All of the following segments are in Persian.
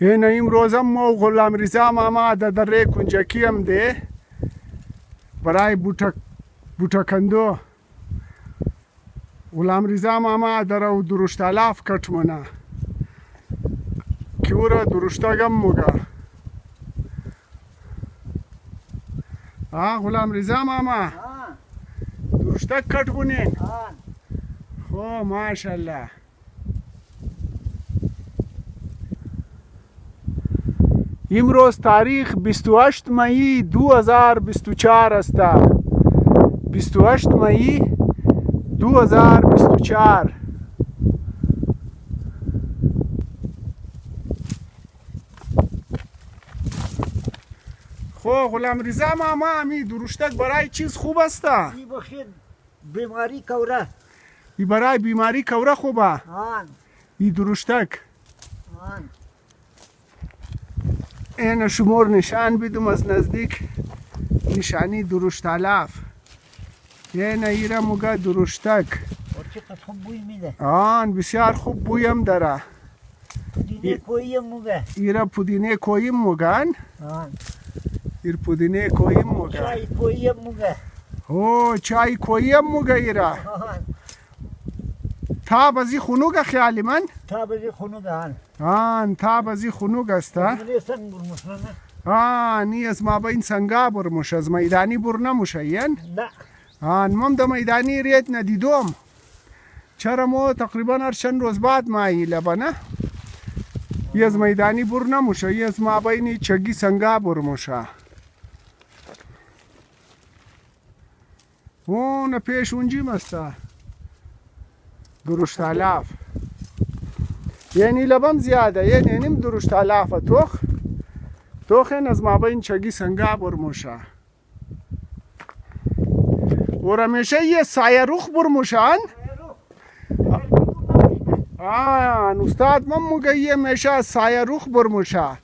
این امروز هم ما غلام رضا ماما در دره کنجکی هم ده برای بوتا کندو. غلام رضا ماما در او درشت الاف کتمونه که او را درشتگم موگه. غلام رضا ماما درشتگ کتمونین. خو ماشالله. امروز تاریخ 28 می 2024 است. 28 می 2024. خو غلام رضا ماما امی درشتک برای چیز خوب است؟ ای بخیر بیماری کوره. ای برای بیماری کوره خوبه؟ ای درشتک. این شمار نشان بدم از نزدیک. نشانی درشت الاف. این ایره موگه درشتک. چقدر خوب بوی میده. بسیار خوب بویم داره. پودینه کویم موگه. ایره پودینه کویم موگن. ایر پودینه کویم موگه. چای کویم موگه. چای کویم موگه ایره. تا بازی خونوگه خیالی من؟ تا بازی خونوگه تا بازی خونوگ است. نی از ما با این سنگا برموش از میدانی بر نموشه این؟ نه. من در میدانی ریت ندیدم. چرا ما تقریبا هر چند روز بعد مایی لبنه یه از میدانی بر نموشه، یه از ما با این چگی سنگا برموشه. اون پیش اونجی مسته درشت الاف. یعنی لبم زیاده، یعنی نیم درشت الاف توخ این از ما با این چگی سنگا برموشه. و رمیشه یه سایه روخ برموشن؟ استاد من موگه یه میشه سایه روخ برموشه.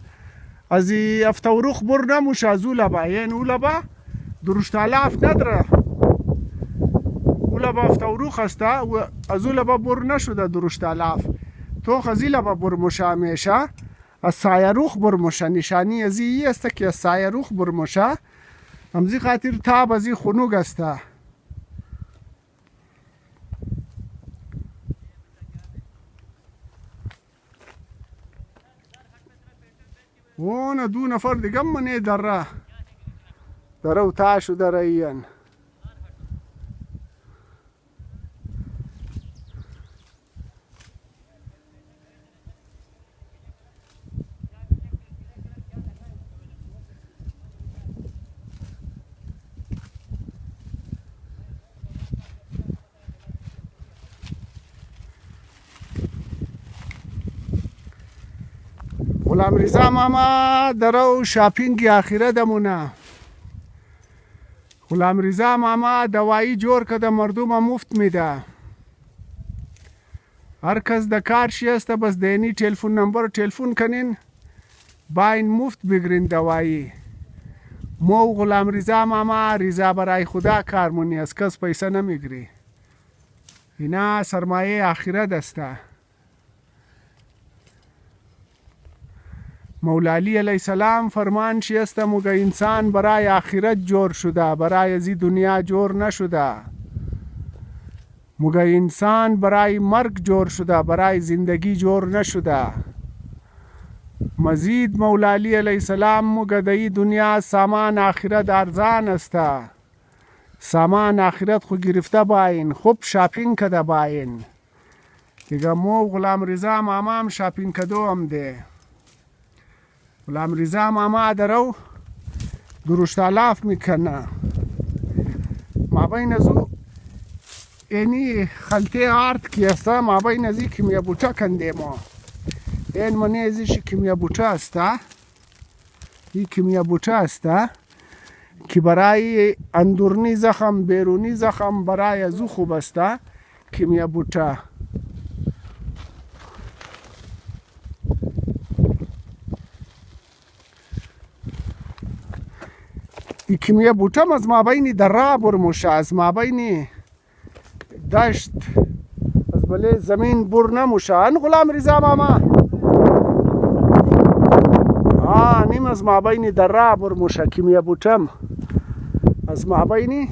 از افتو روخ بر نموشه از او لبه. یعنی او لبه درشت الاف نداره. او لبه افتو روخ هسته و از او لبه بر نشده درشت الاف. توخ از این لبه برموشه همیشه. از سایه روخ برموشه. نشانی از این است که از سایه روخ برموشه. همزی خاطر تاب از این خونوگ است. اون دو نفر دیگه منی دره و تاشو دره این. غلام رضا ماما درو شاپینگ آخره دمونه. غلام رضا ماما دوایی جور که ده مردم مفت میده. هر کس ده کار شی است بس دینی تلفن نمبر تلفن کنین با این مفت بگیرین دوایی. مو غلام رضا ماما رضا برای خدا کارمونی از کس پیسه نمیگیری. اینا سرمایه آخرت است. مولا علی علیه السلام فرمان چی است موگه انسان برای آخرت جور شده، برای از دنیا جور نشده. موگه انسان برای مرگ جور شده، برای زندگی جور نشده. مزید مولا علی علیه السلام موگه در دنیا سامان آخرت ارزان است. سامان آخرت خو گرفته باین، خوب شاپینگ کده باین. دیگه مو غلام رضا ماما هم شاپینگ کدو هم ده. غلام رضا ماما درو درشت الاف میکنه. ما بین ازو اینی خلطه آرد که است. ما بین ازی کیمیا بوچه کنده ما. این منی ازیش کیمیا بوچه است. این کیمیا بوچه است که برای اندرونی زخم بیرونی زخم برای ازو خوب است. کیمیا بوچه ای کیمیا بوتم از مابین دره برموشه، از مابین دشت از بله زمین بر نموشه. غلام رضا ماما نیم از مابین دره برموشه کیمیا بوتم از مابین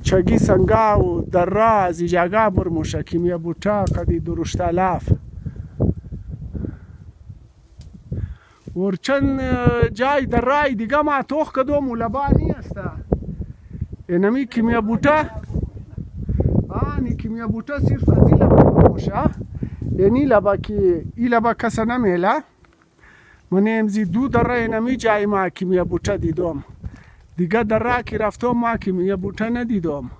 چگی سنگا و دره از جاگا برموشه کیمیا بوتا قدی درشت الاف ورچن جای درای دیگه ما توخ کدوم و لبانی است اینمی کیمیا بوتا کیمیا بوتا صرف از این لبا برموشه اینی لبا که این لبا کسا نمیله من امزی دو دره اینمی جای ما کیمیا بوتا دیدم دیگه دره که رفتم ما کیمیا بوتا ندیدم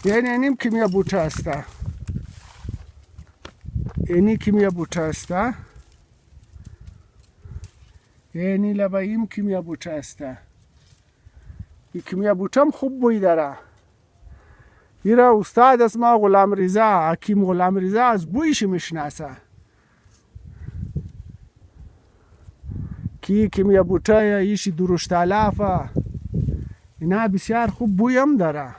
یعنی اینیم کیمیا بوتا است اینی کیمیا بوتا است یعنی لباییم کیمیا بوتا است این کیمیا بوتا هم خوب بوی داره ایرا استاد از ما غلام رضا حکیم غلام رضا از بویش میشناسه کی کیمیا بوتا ایش درشت علافه اینا بسیار خوب بوی هم داره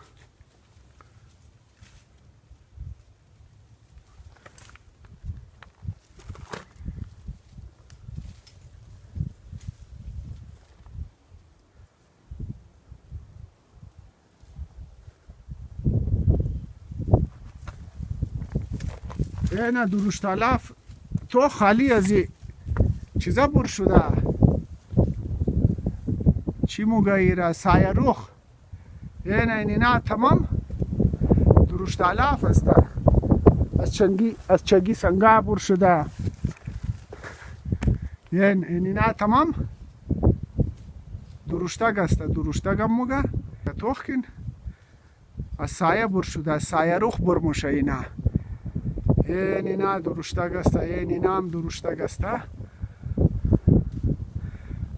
اینا درشت الاف تو خالی از چیزا بر شده چی موگه ایره سایه روخ اینا تمام درشت الاف است از چگی سنگا بر شده اینا تمام درشتگ است درشتگ هم موگه توخ کن از سایه بر شده از سایه روخ برموشه اینا اینا درشتگ است اینا هم درشتگ است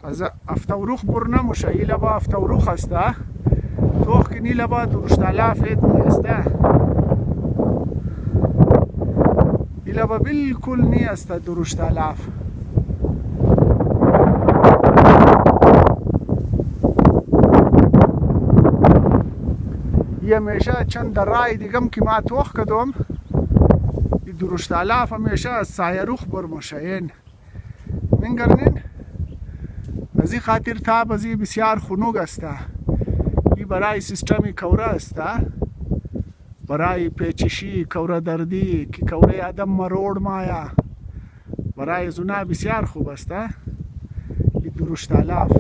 از افتوروخ بر نموشه ای لبا افتوروخ است توخ کنی لبا درشت الاف نیست ای لبا بالکل نیست درشت الاف یه میشه چند درای دیگم که ما توخ کدوم درشت الاف همیشه از سایه روخ برموشه این منگرنین از این خاطر تاب از این بسیار خنوگ است این برای سیستمی کوره است برای پیچشی کوره دردی که کوره آدم مروڑ مایا برای زنا بسیار خوب است این درشت الاف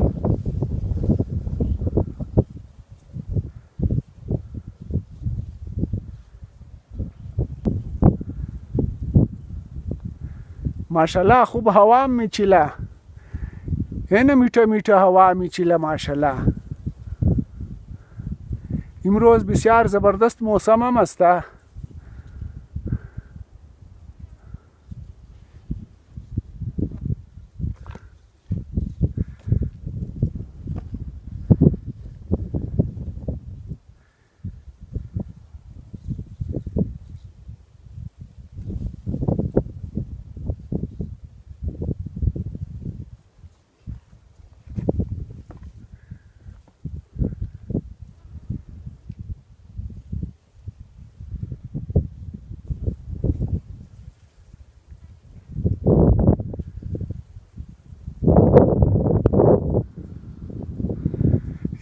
ماشاءالله خوب هوا میچیله اینه میٹه میٹه هوا میچیله ماشاءالله امروز بسیار زبردست موسم هم است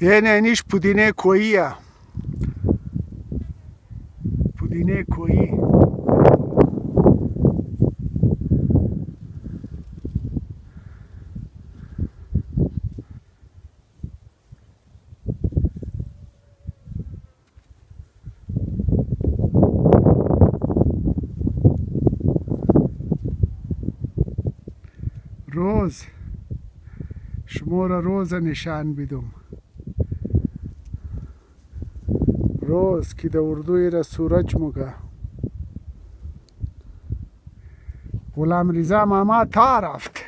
اینش پودینه کوییه پودینه کویی روز شما را روز نشان بدم روز که در اردوی را سورج موگه غلام رضا ماما تا رفت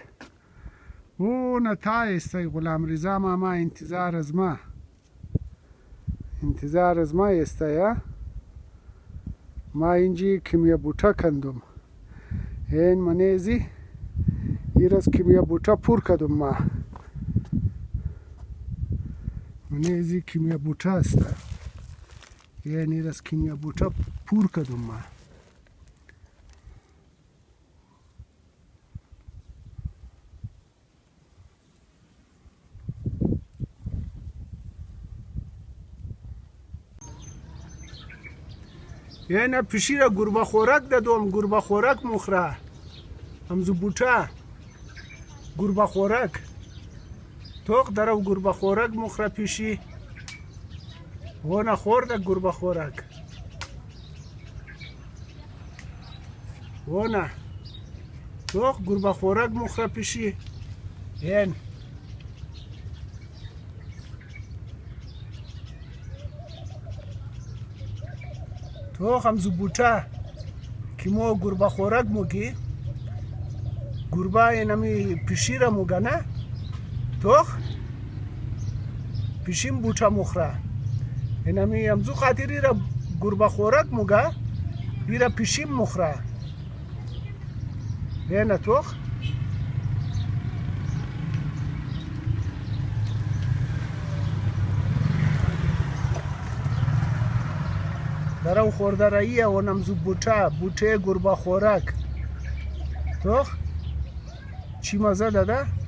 او نتا است غلام رضا ماما انتظار از ما است یا ما اینجی کیمیا بوتا کندم این منیزی ایرز کیمیا بوتا پور کدم ما نه ازی کیمیا بوچه است یعنی از کیمیا بوچه پور کدوم ما یعنی پیشی را گربه خورک دادم گربه خورک مخره همزو بوچه گربه خورک توق درو گربه خورک مخره پیشی و نخورده گربه خورک و نه توق گربه خورک مخره پیشی این توق همزو بوچه که ما گربه خورک موگی گربه اینمی پیشی را موگه نه توق پیشیم بوچه مخره اینمی همزو خاطری را گربه خورک موگه بیره پیشیم مخره اینه توق درو خورده راییه و نمزو بوچه گربه خورک توق چی مزه داده